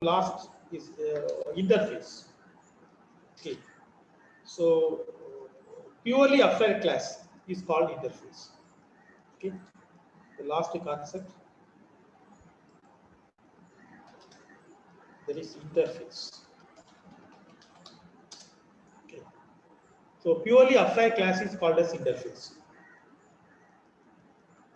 last is interface. Okay, so purely abstract class is called interface. Okay, the last concept, there is interface. Okay, so purely abstract class is called as interface.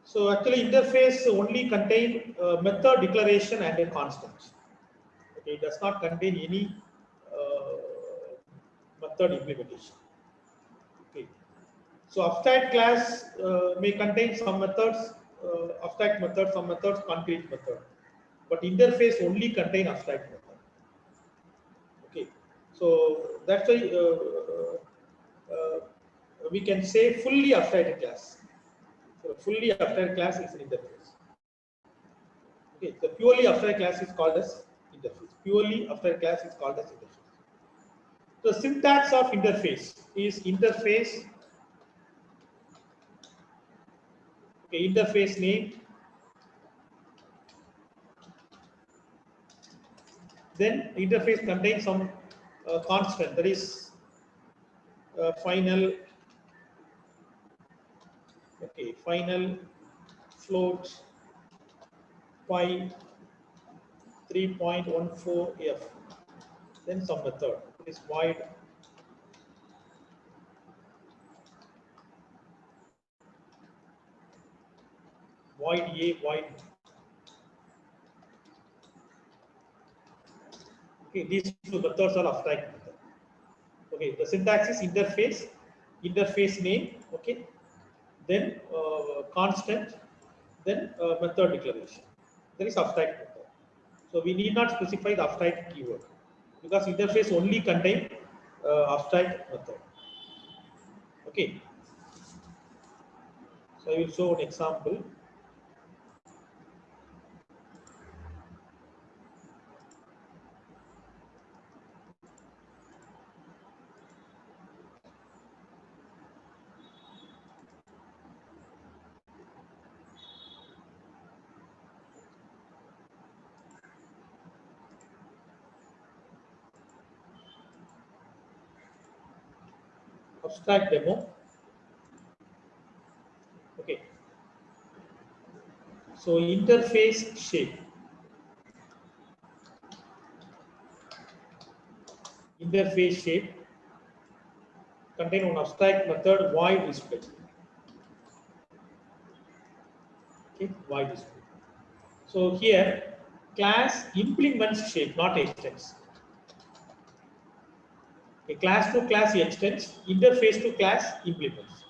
So actually interface only contain method declaration and a constant. Okay, it does not contain any method implementation. Okay, so abstract class may contain some methods, abstract method, some methods, concrete method, but interface only contain abstract method. Okay, so that's why we can say fully abstract class. So fully abstract class is an interface. Okay, the purely abstract class is called as interface. Purely abstract class is called as interface. The syntax of interface is interface. Okay, interface name. Then interface contains some constant, that is final. Okay, final float pi 3.14f. Then some method, it is void a void. Okay, these two methods are abstract method. Okay, the syntax is interface, interface name. Okay, then constant, then method declaration. There is abstract method. So we need not specify the abstract keyword because interface only contain abstract method. Okay. So I will show an example. Abstract demo. Okay. So interface shape. Interface shape contain one abstract method void display. Okay, void display. So here class implements shape, not extends. Okay, class to class extends, interface to class implements.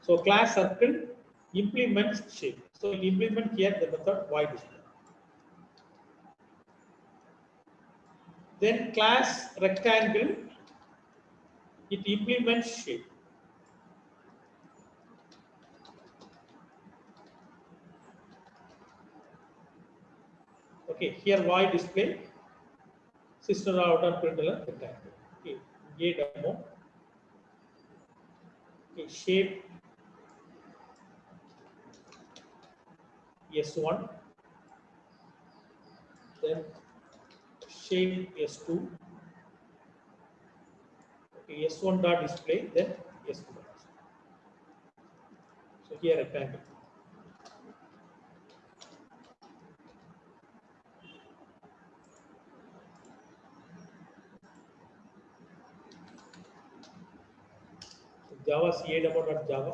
So class circle implements shape. So it implement here the method void display. Then class rectangle, it implements shape. Okay, here void display, system out on println rectangle. Okay, a demo. Okay, shape S1, then shape S2. Okay, S1 dot display, then S2 dot display. So here rectangle. Java CA demo dot Java.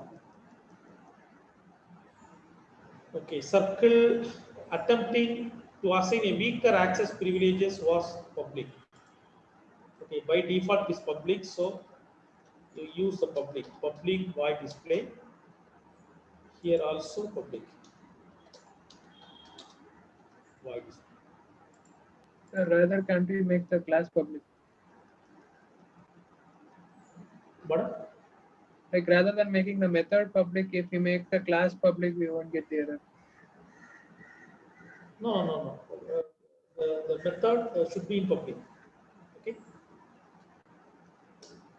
Okay, circle attempting to assign a weaker access privileges was public. Okay, by default is public, so you use the public void display. Here also public void display. Rather, can't we make the class public? But Like rather than making the method public, if we make the class public, we won't get the error. no. The method should be in public. Okay.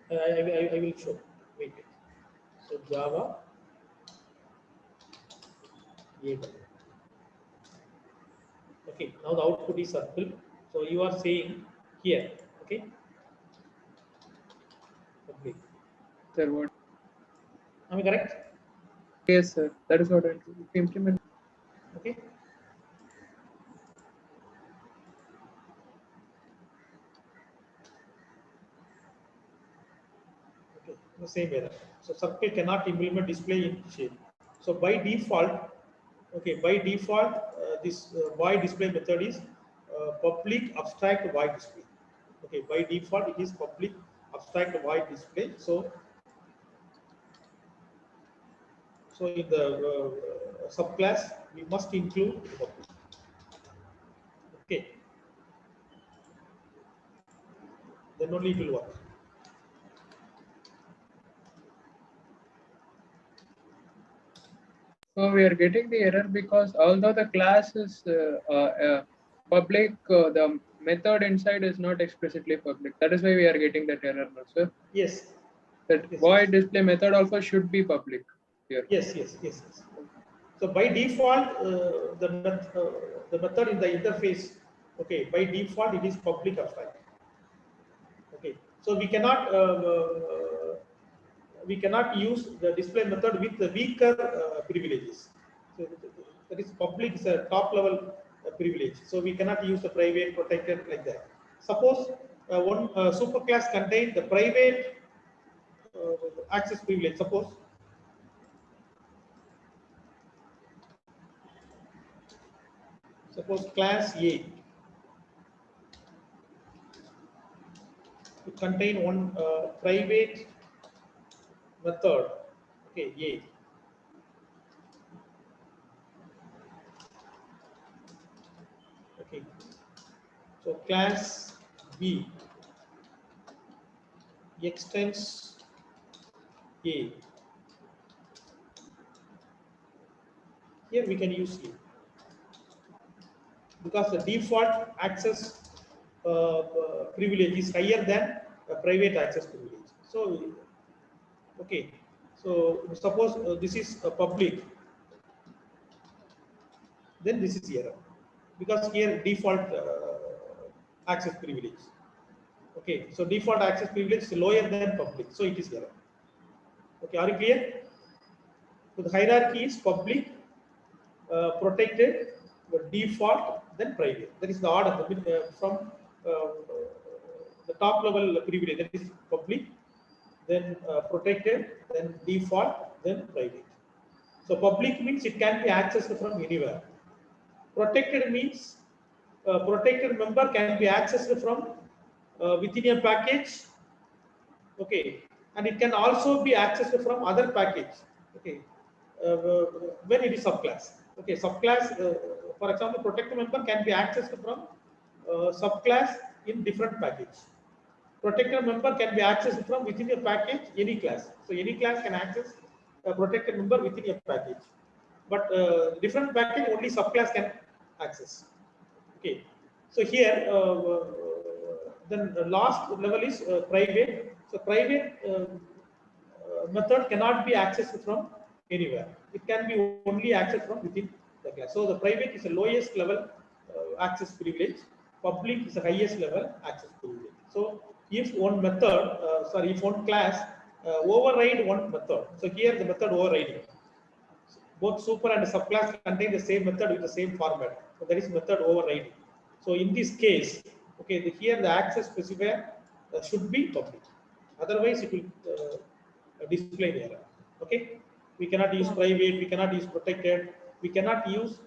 I will show. Wait. So Java. Okay. Now the output is circle. So you are saying here, okay, public. Sir, what? Am I correct? Yes, sir. That is what I implement. Okay. Okay, the same error. So circle cannot implement display in shape. So by default, okay, by default, this void display method is public abstract void display. Okay, by default it is public abstract void display. So in the subclass we must include public. Okay, then only it will work. So we are getting the error because although the class is public, the method inside is not explicitly public. That is why we are getting that error, no, sir. Yes. That Yes, void yes. display method also should be public here. Yes, yes, yes, yes. So by default, the method in the interface, okay, by default it is public abstract. Okay, so we cannot use the display method with the weaker privileges. So that is public is a top level privilege. So we cannot use the private protected like that. Suppose one superclass contains the private access privilege. Suppose class A to contain one private method, okay, A. Okay, so class B extends A. Here we can use A because the default access privilege is higher than private access privilege. So, okay, so suppose this is a public, then this is error because here default access privilege. Okay, so default access privilege is lower than public, so it is error. Okay, are you clear? So the hierarchy is public, protected, default, then private. That is the order from the top level privilege. That is public, then protected, then default, then private. So public means it can be accessed from anywhere. Protected means protected member can be accessed from within a package. Okay, and it can also be accessed from other package. Okay, when it is subclass. Okay, subclass, for example, protected member can be accessed from subclass in different package. Protected member can be accessed from within a package, any class. So any class can access a protected member within a package. But different package only subclass can access. Okay. So here, then the last level is private. So private method cannot be accessed from anywhere. It can be only accessed from within the class. So the private is the lowest level access privilege. Public is the highest level access privilege. So if one method, if one class override one method. So here the method overriding. Both super and subclass contain the same method with the same format. So that is method overriding. So in this case, okay, here the access specifier should be public. Otherwise, it will display the error. Okay, we cannot use private, we cannot use protected, we cannot use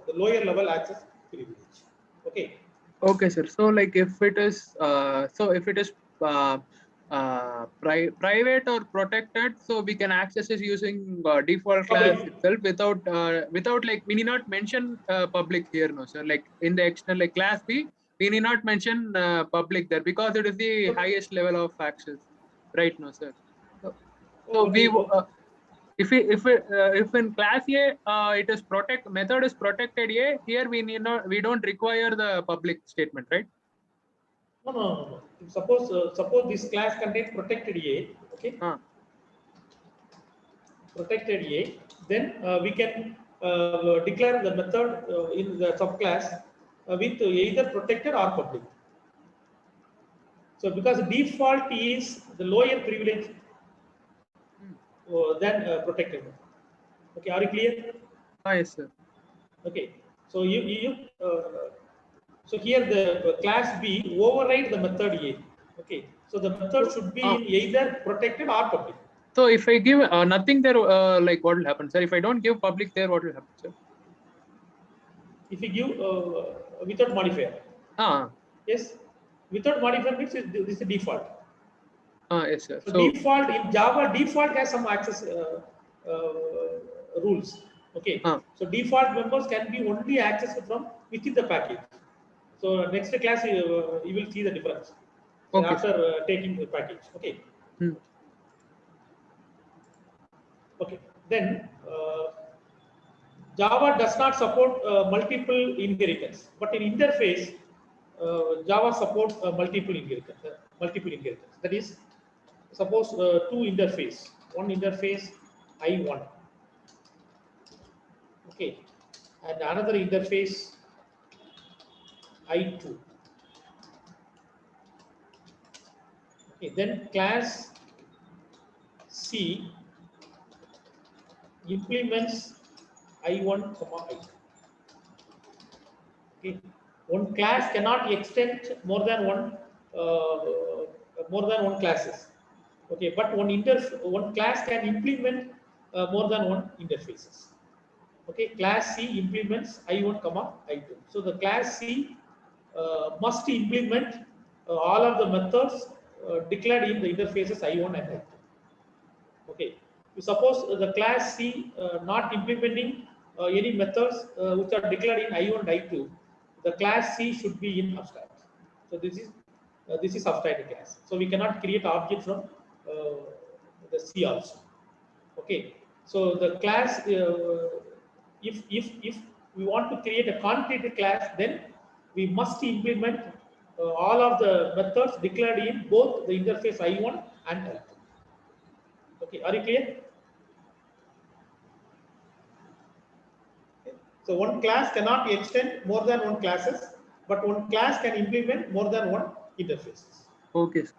the lower level access privilege. Okay. Okay, sir. So like if it is private or protected, so we can access it using default class Public. itself without like we need not mention public here, no sir. Like in the external like class B, we need not mention public there because it is the highest level of access, right? No sir. So Okay. if in class A it is method is protected A, here we don't require the public statement, right? No. Suppose this class contains protected A. Okay. Protected A, then we can declare the method in the subclass with either protected or public. So because default is the lower privilege than protected. Okay, are you clear? Yes, sir. Okay, so so here the class B override the method A. Okay, so the method should be in either protected or public. So if I give nothing there, like what will happen, sir? If I don't give public there, what will happen, sir? If you give without modifier. Yes, without modifier means this is the default. Yes, sir. So default in Java, default has some access rules. Okay. So default members can be only accessed from within the package. So next class you will see the difference. So after taking the package. Okay. Okay. Then Java does not support multiple inheritance, but in interface, Java supports multiple inheritance. That is, suppose two interface, one interface I1, okay, and another interface I2. Okay, then class C implements I1, I2. Okay. One class cannot extend more than one classes. Okay, but one class can implement more than one interfaces. Okay, class C implements I1, I2. So the class C must implement all of the methods declared in the interfaces I1 and I2. Okay, you suppose the class C not implementing any methods which are declared in I1 and I2, the class C should be in abstract. So this is abstract class. So we cannot create object from the C also. Okay, so the class if we want to create a concrete class, then we must implement all of the methods declared in both the interface I1 and I2. Okay, are you clear? So one class cannot extend more than one classes, but one class can implement more than one interfaces. Okay, sir.